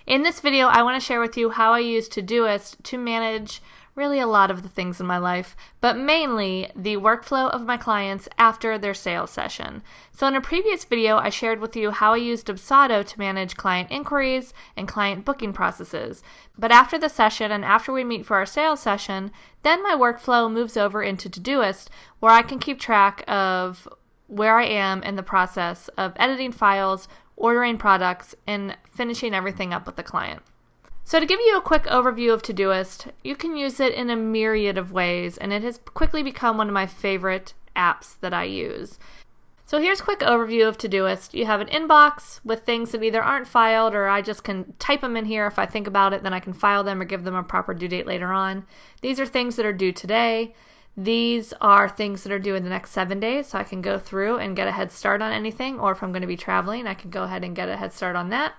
In this video, I want to share with you how I use Todoist to manage really a lot of the things in my life, but mainly the workflow of my clients after their sales session. So in a previous video, I shared with you how I used Dubsado to manage client inquiries and client booking processes. But after the session and after we meet for our sales session, then my workflow moves over into Todoist, where I can keep track of where I am in the process of editing files, ordering products, and finishing everything up with the client. So to give you a quick overview of Todoist, you can use it in a myriad of ways, and it has quickly become one of my favorite apps that I use. So here's a quick overview of Todoist. You have an inbox with things that either aren't filed, or I just can type them in here. If I think about it, then I can file them or give them a proper due date later on. These are things that are due today. These are things that are due in the next 7 days, so I can go through and get a head start on anything, or if I'm going to be traveling, I can go ahead and get a head start on that.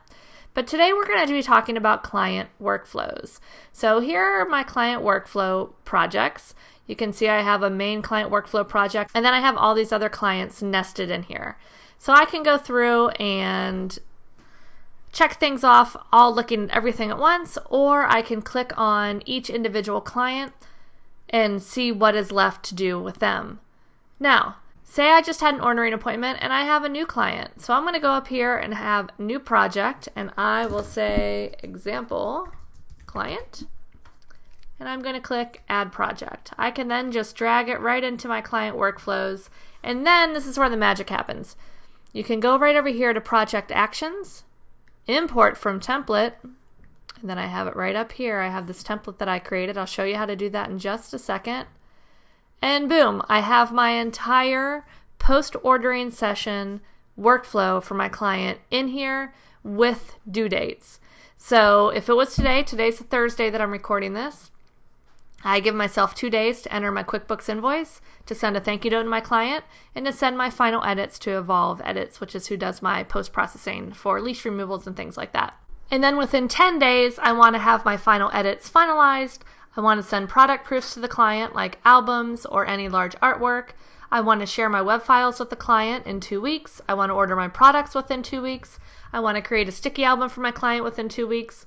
But today we're going to be talking about client workflows. So here are my client workflow projects. You can see I have a main client workflow project, and then I have all these other clients nested in here. So I can go through and check things off, all looking at everything at once, or I can click on each individual client and see what is left to do with them. Now, say I just had an ordering appointment and I have a new client. So I'm going to go up here and have new project, and I will say example client, and I'm going to click add project. I can then just drag it right into my client workflows, and then this is where the magic happens. You can go right over here to project actions, import from template, and then I have it right up here. I have this template that I created. I'll show you how to do that in just a second. And boom, I have my entire post-ordering session workflow for my client in here with due dates. So if it was today, today's the Thursday that I'm recording this, I give myself 2 days to enter my QuickBooks invoice, to send a thank you note to my client, and to send my final edits to Evolve Edits, which is who does my post-processing for leash removals and things like that. And then within 10 days, I want to have my final edits finalized. I want to send product proofs to the client, like albums or any large artwork. I want to share my web files with the client in 2 weeks. I want to order my products within 2 weeks. I want to create a sticky album for my client within 2 weeks.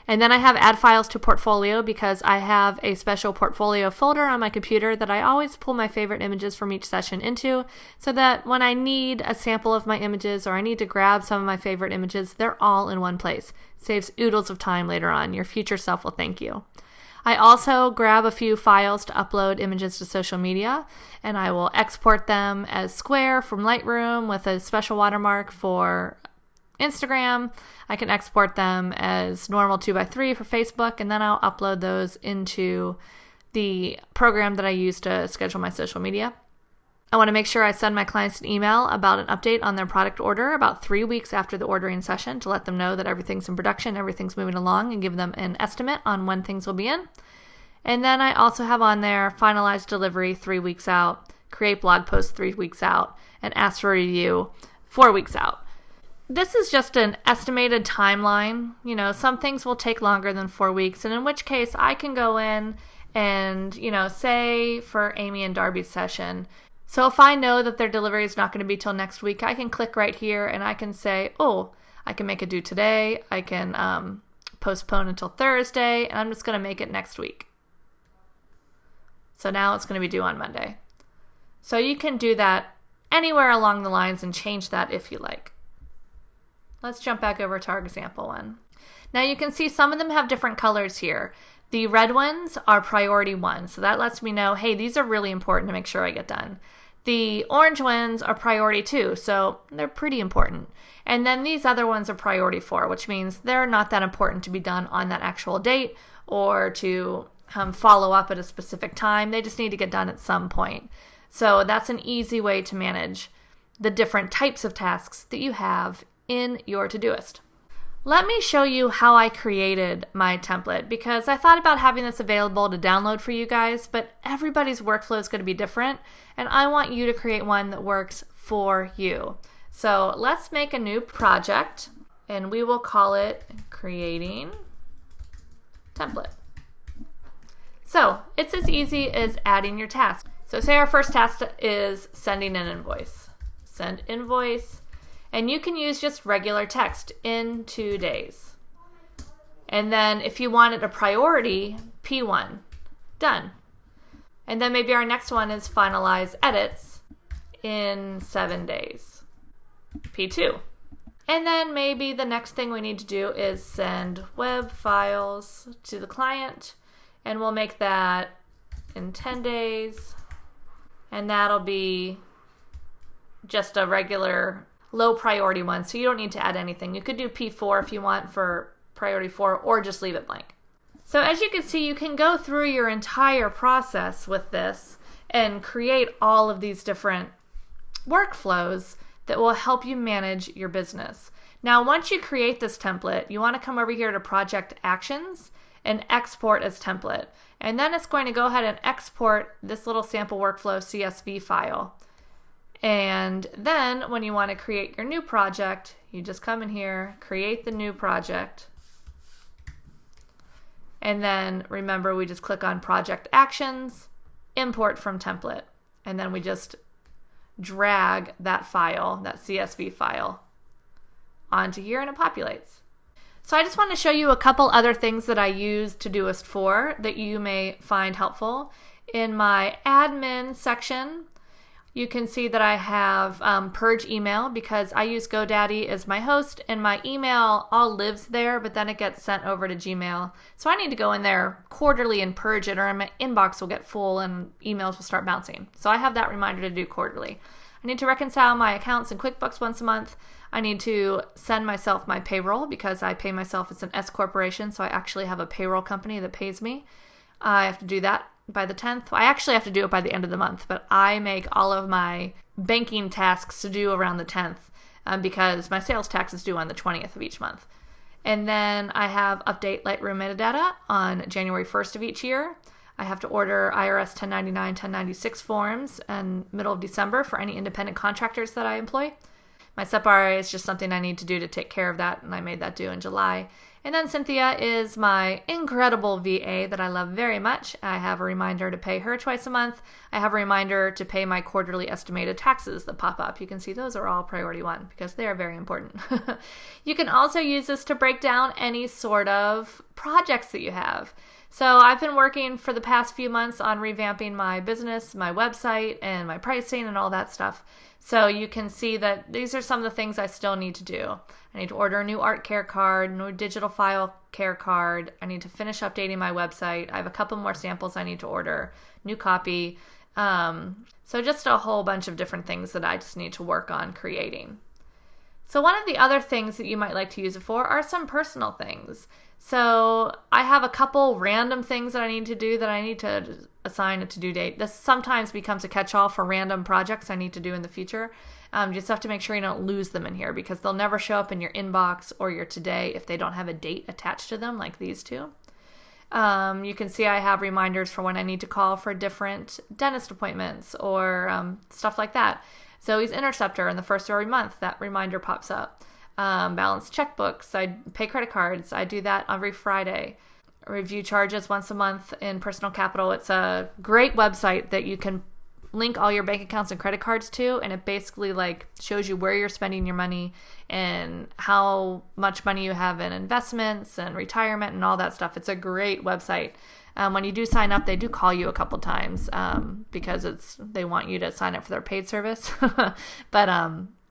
And then I have add files to portfolio, because I have a special portfolio folder on my computer that I always pull my favorite images from each session into, so that when I need a sample of my images or I need to grab some of my favorite images, they're all in one place. Saves oodles of time later on. Your future self will thank you. I also grab a few files to upload images to social media, and I will export them as Square from Lightroom with a special watermark for Instagram. I can export them as normal 2x3 for Facebook, and then I'll upload those into the program that I use to schedule my social media. I want to make sure I send my clients an email about an update on their product order about 3 weeks after the ordering session, to let them know that everything's in production, everything's moving along, and give them an estimate on when things will be in. And then I also have on there finalize delivery 3 weeks out, create blog posts 3 weeks out, and ask for review 4 weeks out. This is just an estimated timeline. You know, some things will take longer than 4 weeks, and in which case I can go in and, say for Amy and Darby's session, so if I know that their delivery is not going to be till next week, I can click right here and I can say, oh, I can make it due today. I can postpone until Thursday, and I'm just going to make it next week. So now it's going to be due on Monday. So you can do that anywhere along the lines and change that if you like. Let's jump back over to our example one. Now you can see some of them have different colors here. The red ones are priority 1, so that lets me know, hey, these are really important to make sure I get done. The orange ones are priority 2, so they're pretty important. And then these other ones are priority 4, which means they're not that important to be done on that actual date or to follow up at a specific time. They just need to get done at some point. So that's an easy way to manage the different types of tasks that you have in your Todoist. Let me show you how I created my template, because I thought about having this available to download for you guys, but everybody's workflow is going to be different, and I want you to create one that works for you. So let's make a new project, and we will call it Creating Template. So it's as easy as adding your task. So say our first task is sending an invoice. Send invoice. And you can use just regular text in 2 days. And then if you want it a priority, P1, done. And then maybe our next one is finalize edits in 7 days, P2. And then maybe the next thing we need to do is send web files to the client, and we'll make that in 10 days. And that'll be just a regular low priority one, so you don't need to add anything. You could do P4 if you want for priority 4, or just leave it blank. So as you can see, you can go through your entire process with this and create all of these different workflows that will help you manage your business. Now, once you create this template, you want to come over here to Project Actions and Export as Template. And then it's going to go ahead and export this little sample workflow CSV file. And then when you want to create your new project, you just come in here, create the new project. And then remember, we just click on Project Actions, Import from Template. And then we just drag that file, that CSV file, onto here, and it populates. So I just want to show you a couple other things that I use Todoist for that you may find helpful. In my admin section, you can see that I have Purge email because I use GoDaddy as my host, and my email all lives there, but then it gets sent over to Gmail. So I need to go in there quarterly and purge it, or my inbox will get full and emails will start bouncing. So I have that reminder to do quarterly. I need to reconcile my accounts in QuickBooks once a month. I need to send myself my payroll because I pay myself as an S corporation, so I actually have a payroll company that pays me. I have to do that by the 10th. I actually have to do it by the end of the month, but I make all of my banking tasks to do around the 10th because my sales tax is due on the 20th of each month. And then I have update Lightroom metadata on January 1st of each year. I have to order IRS 1099, 1096 forms in middle of December for any independent contractors that I employ. My SEPAR is just something I need to do to take care of that, and I made that due in July. And then Cynthia is my incredible VA that I love very much. I have a reminder to pay her twice a month. I have a reminder to pay my quarterly estimated taxes that pop up. You can see those are all priority 1 because they are very important. You can also use this to break down any sort of projects that you have. So I've been working for the past few months on revamping my business, my website, and my pricing and all that stuff. So you can see that these are some of the things I still need to do. I need to order a new art care card, new digital file care card. I need to finish updating my website. I have a couple more samples I need to order, new copy. So just a whole bunch of different things that I just need to work on creating. So one of the other things that you might like to use it for are some personal things. So I have a couple random things that I need to do that I need to assign a to-do date. This sometimes becomes a catch-all for random projects I need to do in the future. You just have to make sure you don't lose them in here because they'll never show up in your inbox or your today if they don't have a date attached to them like these two. You can see I have reminders for when I need to call for different dentist appointments or stuff like that. Zoey's Interceptor in the first of every month, that reminder pops up. Balance checkbooks, I pay credit cards, I do that every Friday. Review charges once a month in Personal Capital. It's a great website that you can link all your bank accounts and credit cards to, and it basically like shows you where you're spending your money and how much money you have in investments and retirement and all that stuff. It's a great website. When you do sign up, they do call you a couple times because they want you to sign up for their paid service.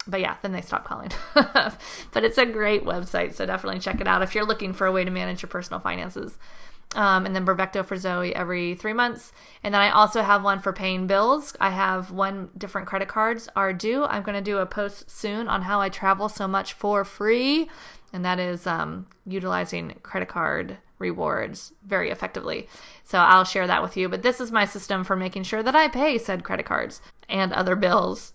But yeah, then they stop calling. But it's a great website, so definitely check it out if you're looking for a way to manage your personal finances. And then Bravecto for Zoey every 3 months. And then I also have one for paying bills. I have one different credit cards are due. I'm going to do a post soon on how I travel so much for free. And that is utilizing credit card rewards very effectively. So I'll share that with you. But this is my system for making sure that I pay said credit cards and other bills.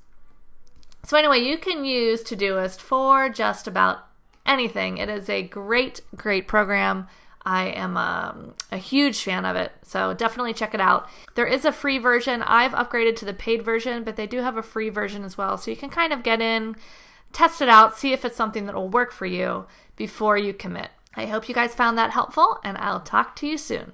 So anyway, you can use Todoist for just about anything. It is a great, great program. I am a huge fan of it, so definitely check it out. There is a free version. I've upgraded to the paid version, but they do have a free version as well, so you can kind of get in, test it out, see if it's something that will work for you before you commit. I hope you guys found that helpful, and I'll talk to you soon.